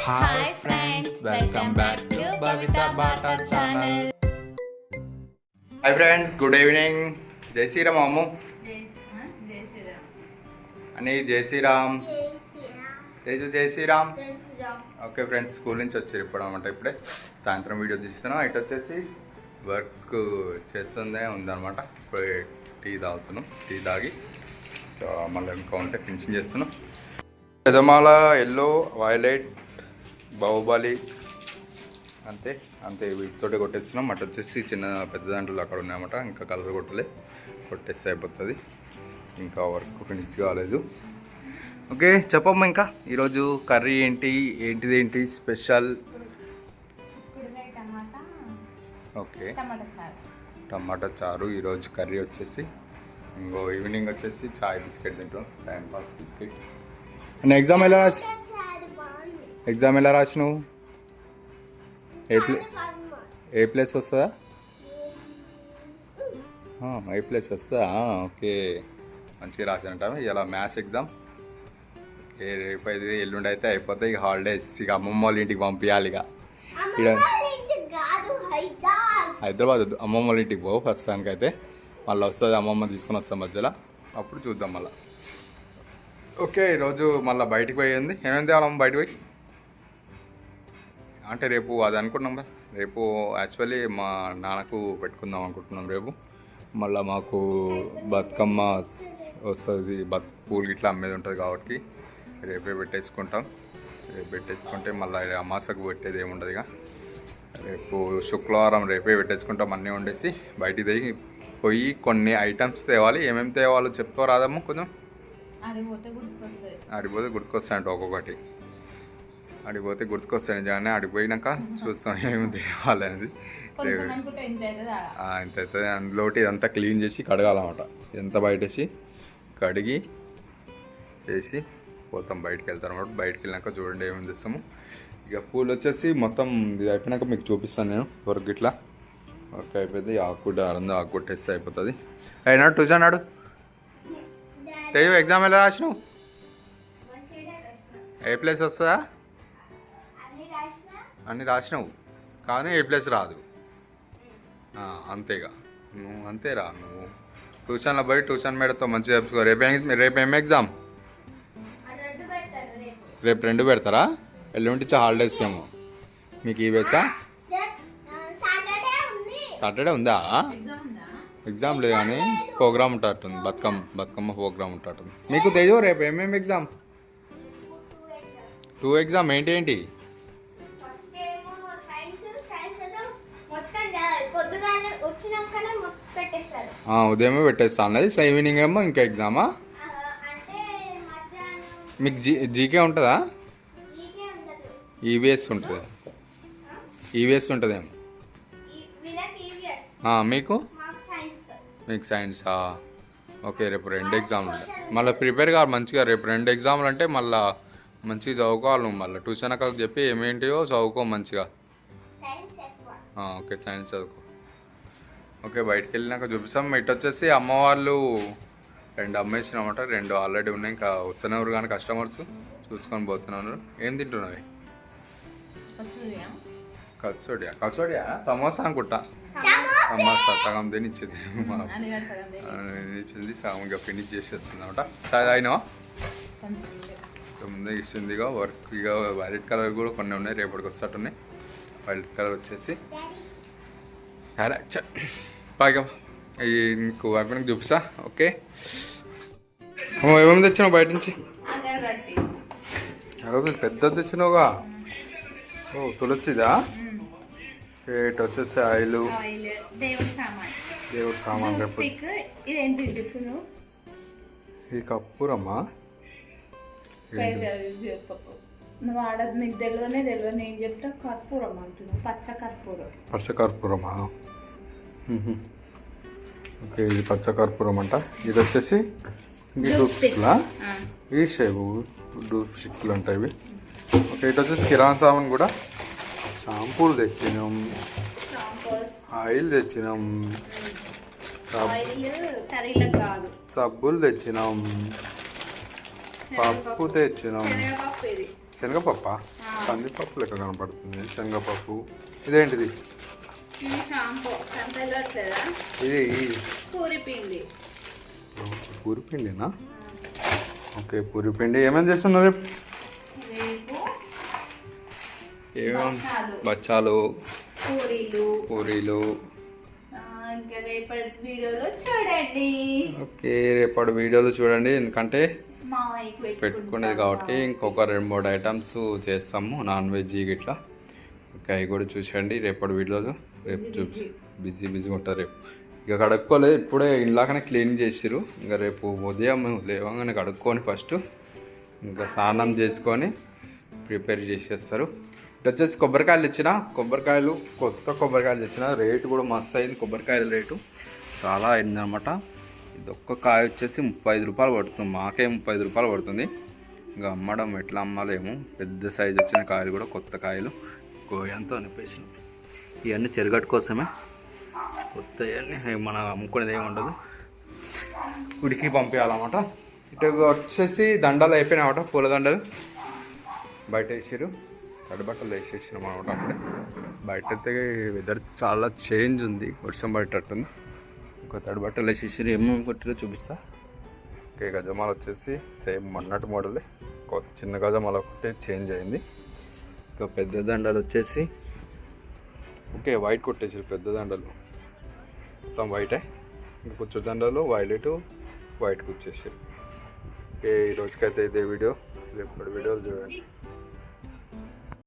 Hi friends, welcome back to Bhavita Bata channel. Hi friends, good evening. Jai Shri Ram Ammu. Ani Jai Shri Ram. Teju Jai Shri Ram. Okay friends, school నుంచి వచ్చారు ఇప్పుడు అనమాట. ఇప్పుడే సాయంత్రం video తీస్తున్నాం. ఇటు వచ్చేసి work చేస్తుందే ఉందన్నమాట. ఇప్పుడు టీ తాగుతున్నాం. టీ తాగి మళ్ళీ ఇంకా ఉంటే ఫినిషింగ్ చేస్తున్నాం. పెదమాల, ఎల్లో, వైలెట్, బాహుబలి అంతే అంతే వీటితోటి కొట్టేస్తున్నాం. అటు వచ్చేసి చిన్న పెద్ద దాంట్లో అక్కడ ఉన్నాయన్నమాట. ఇంకా కలర్ కొట్టేస్తే అయిపోతుంది. ఇంకా వర్క్ ఫినిష్ కాలేదు. ఓకే చెప్పమ్మా, ఇంకా ఈరోజు కర్రీ ఏంటి స్పెషల్? ఓకే, టమాటా చారు ఈరోజు కర్రీ వచ్చేసి. ఇంకో ఈవినింగ్ వచ్చేసి చాయ్ బిస్కెట్ తింటాం, టైం పాస్ బిస్కెట్. ఎగ్జామ్ ఎలా రాసినావు? ఏ ప్లేస్ వస్తుందా? ఏ ప్లేస్ వస్తుందా? ఓకే, మంచిగా రాసానంట. ఇలా మ్యాథ్స్ ఎగ్జామ్. రేపు అయితే ఎల్లుండి అయితే అయిపోతాయి. ఇక హాలిడేస్, ఇక అమ్మమ్మ వాళ్ళ ఇంటికి పంపించాలి. ఇక ఇక్కడ హైదరాబాద్ అమ్మమ్మ వాళ్ళ ఇంటికి పోవు ప్రస్తుతానికి అయితే. మళ్ళీ వస్తుంది, అమ్మమ్మ తీసుకొని వస్తాం మధ్యలో, అప్పుడు చూద్దాం మళ్ళీ. ఓకే, ఈరోజు మళ్ళీ బయటికి పోయింది. ఏమేమి తేవాలమ్మ బయటకు పోయి? అంటే రేపు అది అనుకున్నాం. రేపు యాక్చువల్లీ మా నాన్నకు పెట్టుకుందాం అనుకుంటున్నాం రేపు. మళ్ళీ మాకు బతుకమ్మ వస్తుంది, పూలు ఇట్లా అమ్మేది ఉంటుంది కాబట్టి రేపే పెట్టేసుకుంటాం. రేపు పెట్టేసుకుంటే మళ్ళీ అమాసకు పెట్టేది ఏముండదు. ఇక రేపు శుక్రవారం రేపే పెట్టేసుకుంటాం. అన్నీ వండేసి బయటికి దిగి పోయి కొన్ని ఐటమ్స్ తేవాలి. ఏమేమి తేవాలో చెప్తావు రాదమ్మ కొంచెం? ఆడిపోతే గుర్తుకొస్తాయంట ఒక్కొక్కటి. ఆడిపోతే గుర్తుకొస్తాయి నిజంగానే. ఆడిపోయినాక చూస్తాం ఏమేమి తేవాలి అనేది. ఇంత అవుతుంది. అందులోటి ఇదంతా క్లీన్ చేసి కడగాలన్నమాట. ఎంత బయటేసి కడిగి చేసి పోతాం, బయటకు వెళ్తాం అనమాట. బయటకు వెళ్ళినాక చూడండి ఏమేమి తెస్తాము. ఇక పూలు వచ్చేసి మొత్తం ఇది అయిపోయినాక మీకు చూపిస్తాను నేను. వర్క్ ఇట్లా వర్క్ అయిపోయింది. ఆకు కొట్టేస్తే అయిపోతుంది. అయినా ట్యూషన్ నాడు తెయ్యు ఎగ్జామ్ ఎలా రాసినావు? ఏ ప్లేస్ వస్తుందా? అన్నీ రాసినావు కానీ ఏ ప్లేస్ రాదు. అంతేగా, నువ్వు అంతేరా. నువ్వు ట్యూషన్లో పోయి ట్యూషన్ మేడతో మంచిగా చెప్పుకో. రేపు ఏం ఎగ్జామ్? రేపు 2 పెడతారా? ఎల్లుండి హాలిడేస్ ఏమో మీకు. ఈ వేసా సాటర్డే ఉందా? ఎగ్జామ్ లేదు కానీ ప్రోగ్రామ్ ఉంటాటుంది. బతుకమ్మ ప్రోగ్రామ్ ఉంటాటుంది మీకు. తెజో రేపు ఏమేమి ఎగ్జామ్? 2 ఎగ్జామ్ ఏంటి? ఉదయమే పెట్టేస్తా అన్నది. ఈవినింగ్ ఏమో ఇంకా ఎగ్జామా? మీకు జీకే ఉంటుందా? ఈవీఎస్ ఉంటుంది. ఈవీఎస్ ఉంటుందేమో మీకు సైన్సా? ఓకే, రేపు 2 ఎగ్జామ్లు ఉంటాయి. మళ్ళీ ప్రిపేర్ కావాలి మంచిగా. రేపు 2 ఎగ్జామ్లు అంటే మళ్ళీ మంచిగా చదువుకోవాలి నువ్వు. మళ్ళీ ట్యూషన్ అక్కడికి చెప్పి ఏమేంటియో చదువుకో మంచిగా. ఓకే, సైన్స్ చదువుకో. ఓకే, బయటికి వెళ్ళినాక చూపిస్తాం. ఇటు వచ్చేసి అమ్మ వాళ్ళు 2 అమ్మేసినామట. 2 ఆల్రెడీ ఉన్నాయి. ఇంకా వస్తున్నారు కానీ కస్టమర్స్ చూసుకొని పోతున్నారు. ఏం తింటున్నావి? కచోడియా సమోసా అనుకుంటా. సమోసా సగం తినిచ్చింది సగం. ఇక ఫినిష్ చేసేస్తుందన్నమాట. చాయ్ తాగినావా? ముందే ఇస్తుంది. ఇక వర్క్ ఇక వైలెట్ కలర్ కూడా కొన్ని ఉన్నాయి, రేపటికి వస్తట్టున్నాయి. వైలెట్ కలర్ వచ్చేసి బాగా నీకు అయిపోయినాక చూపిస్తా. ఓకే, ఏమేమి తెచ్చినావు బయట నుంచి? పెద్దది తెచ్చినావుగా. తులసిదా? ఇటు వచ్చేసి ఆయిల్, దేవుడు సామాన్. రేపు ఇది కర్పూరమ్మా. పచ్చ కర్పూరమా? ఓకే, ఇది పచ్చ కర్పూరం అంట. ఇది వచ్చేసి డూప్ స్టిక్లా? ఈ షేపు డూప్ స్టిక్లు ఉంటాయి ఇవి. ఓకే, ఇటు వచ్చేసి కిరాణా సామాన్ కూడా. షాంపూలు తెచ్చినాం, ఆయిల్ తెచ్చినాం, సబ్బులు తెచ్చినాం, పప్పు తెచ్చినాం. శనగపప్ప కందిపప్పు లెక్క కనపడుతుంది, శనగపప్పు. ఇదేంటిది? ఇది షాంపూ తెలియట్లేదా? ఇది పూరి పిండి. పూరి పిండినా? ఓకే, పూరి పిండి. ఏమేమి చేస్తున్నారు రేపు? రేపు ఏమేమి? బచ్చాలు, పూరీలు. ఇంకా రేపటి వీడియోలో చూడండి. ఓకే, రేపటి వీడియోలో చూడండి, ఎందుకంటే మామయ్యకి పెట్టుకునేది కాబట్టి ఇంకొక 2-3 ఐటమ్స్ చేస్తాము, నాన్ వెజ్ ఇట్లా. ఓకే, అవి కూడా చూసండి రేపటి వీడియోలో. రేపు బిజీగా ఉంటుంది రేపు. ఇక కడుక్కోలేదు, ఇప్పుడే ఇందాకనే క్లీన్ చేసిరు. ఇంకా రేపు ఉదయం లేవగానే కడుక్కొని ఫస్ట్ ఇంకా స్నానం చేసుకొని ప్రిపేర్ చేసేస్తారు. ఇటు వచ్చేసి కొబ్బరికాయలు తెచ్చిన, కొత్త కొబ్బరికాయలు తెచ్చిన. రేటు కూడా మస్తు అయింది, కొబ్బరికాయల రేటు చాలా అయిందనమాట. ఇది ఒక్క కాయ వచ్చేసి 35 రూపాయలు పడుతుంది, మాకే 35 రూపాయలు పడుతుంది. ఇంకా అమ్మడం ఎట్లా అమ్మాలేమో. పెద్ద సైజు వచ్చిన కాయలు కూడా, కొత్త కాయలు గోయంతో అనిపేసిన. ఇవన్నీ చెరగట్టు కోసమే, కొత్త మనం అమ్ముకునేది ఏమి ఉండదు, గుడికి పంపించాలన్నమాట. ఇటు వచ్చేసి దండలు అయిపోయినాయన్నమాట, పూల దండలు బయట వేసారు, తడిబట్టలు వేసేసినాం అనమాట. అప్పుడే బయట అయితే వెదర్ చాలా చేంజ్ ఉంది, వర్షం పడేటట్టుంది. ఒక తడిబట్టలు వేసేసారు. ఏమేమి కొట్టిరో చూపిస్తా. ఓకే, గజమాల వచ్చేసి సేమ్ మొన్నటి మోడలే, కొత్త చిన్న గజమాల ఒకటే చేంజ్ అయింది. ఇంకా పెద్ద దండలు వచ్చేసి ఓకే వైట్ కొట్టేసారు, పెద్ద దండలు మొత్తం వైటే. ఇంకా కొంచెం దండలు వైట్ కూర్చేసారు. ఓకే, ఈ రోజుకైతే ఇదే వీడియో. రేపు వీడియోలు చూడండి.